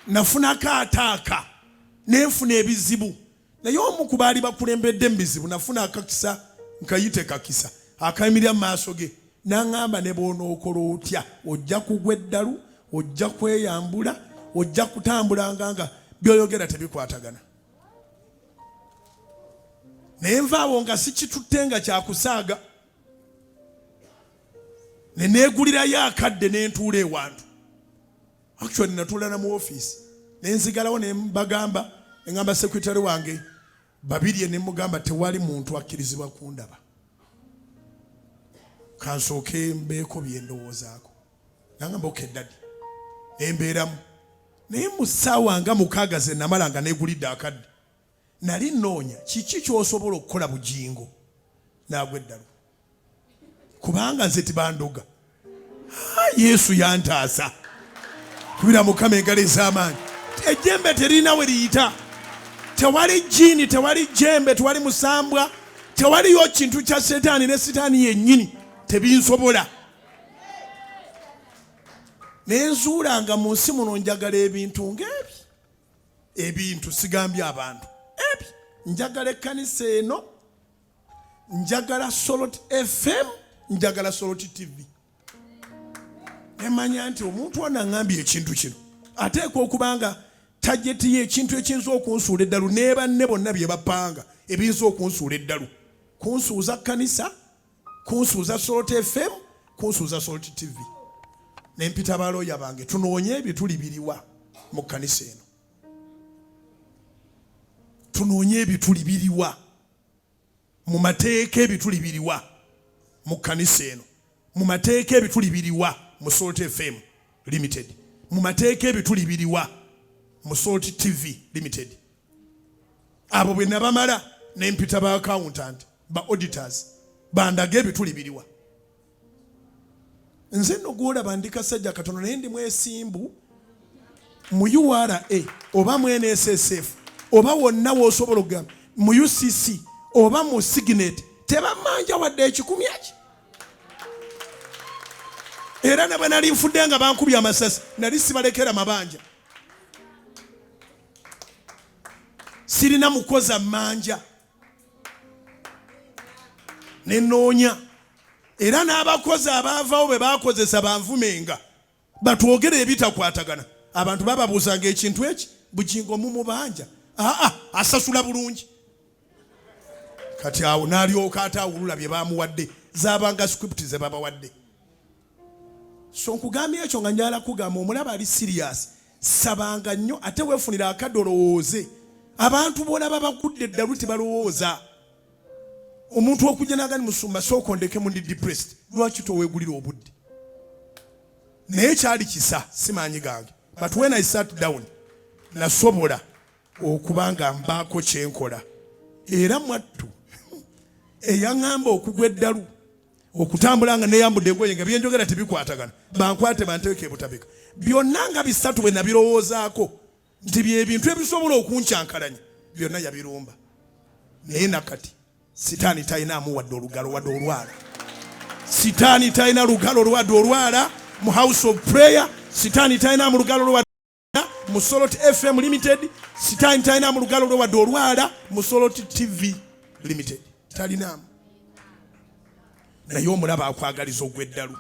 nafuna kaataaka nenfuna ebizibu naye omu ku baali bakulembedde mu bizibu nafuna akakisa nkayite kakisa akayimirira mu maaso ge n'aŋŋamba ne bw'onookola otya ojja kugwa eddalu ojja kweyambula ojja kutambulanga nga by'oyogera tebikwatagana. Naye nvaawo nga sikitutte nga kyakusaaga ne neegulirayo akadde ne ntuula ewantu. Actually natuula na mu ofiisi ne nzigalawo ne mbagamba ne ngamba sekretary wange babirye ne mugamba tewali muntu akkirizibwa kundaba. Kansooke mbeeko bye ndowoozaako. Nangamba okay daddy. Ne mbeeramu. Naye mu ssaawa nga mukaaga ze namala nga neegulidde akadde. Nali nnoonya kiki ky'osobola okukola bujingo naagwa eddalu. Kubanga nze tibandoga. Yesu yantaasa. Kubira Mukama engalo ez'amaanyi. Ejjembe terina we liyita. Tewali jjiini, tewali jjembe, tewali musambwa, tewaliyo kintu kya setaani ne setaani yennyini tebinsobola. Ne nzuulanga mu nsi muno njagala ebintu ng'ebi. Ebintu sigambye abantu. Ebi njagala ekkanisa eno, njagala Soloti FM, njagala Soloti TV. Nemanya nti omuntu ono aŋŋambye ekintu kino ateekwa okubanga tajeti ye ekintu ekiyinza okunsuula eddalu ne banne bonna bye bapanga ebiyinza okunsuula eddalu. Kunsuuza kkanisa, kunsuuza Soloti FM, kunsuuza Soloti TV. Ne mpita balooya bange tunoonye ebituli biriwa mu kkanisa eno. Tunoonye ebituli biriwa mu mateeka ebituli biriwa mu kkanisa eno. Mu mateeka ebituli biriwa mu Soloti FM Limited. Mu mateeka ebituli biriwa mu Soloti TV Limited. Abo bwe nabamala ne mpita ba accountant ba auditors bandaga ebituli biriwa. Nze no gwolaba ndi kasajja katono naye ndi mwesimbu mu URA oba mu NSSF oba wonna w'osobola okugamba mu UCC oba mu Signet tebamanja wadde ekikumi eki. Era ne bwe nali nfudde nga bankubye amasasi nali sibalekera mabanja. Sirina mukoza manja. Ne noonya. Era n'abakozi abaavaawo be baakozesa banvumenga batwogere ebitakwatagana. Abantu bababuuzanga ekintu eki bugingo mumubanja. Asasula bulungi. Kati awo n'alyoka ataawulula bye baamuwadde zaabanga script ze babawadde. So nkugambye ekyo nga njala kugamba omulaba ali serious. Sabanga nnyo ate weefunira akadde olowooze. Abantu boolaba bagudde eddalu tebalowooza. Omuntu okujja n'agani musumba sooka ondeke mundi depressed. Lwaki toweegulira obudde? Naye kyali kisa simanyi gange. But when I sat down nasobola okubanga mbaako kyenkola. Era mwattu eyaŋŋamba okugwa eddalu okutambula nga neyambudde engoye nga byenjogera tebikwatagana bankwate banteeke butabika. Byonna nga bisatu bwe nabirowoozaako nti byebintu ebisobola okunkyankalanya byonna yabirumba. Naye nakati sitaani talina amuwadde olugalo wadde olwala. Sitaani talina lugalo lwadde olwala mu House of Prayer. Sitaani talina mu lugalo lwadde mu Soloti FM Limited. Sitaani talina mu lugalo lwadde olwala mu Soloti TV Limited. Talinamu. Naye omulaba akwagaliza ogw'eddalu.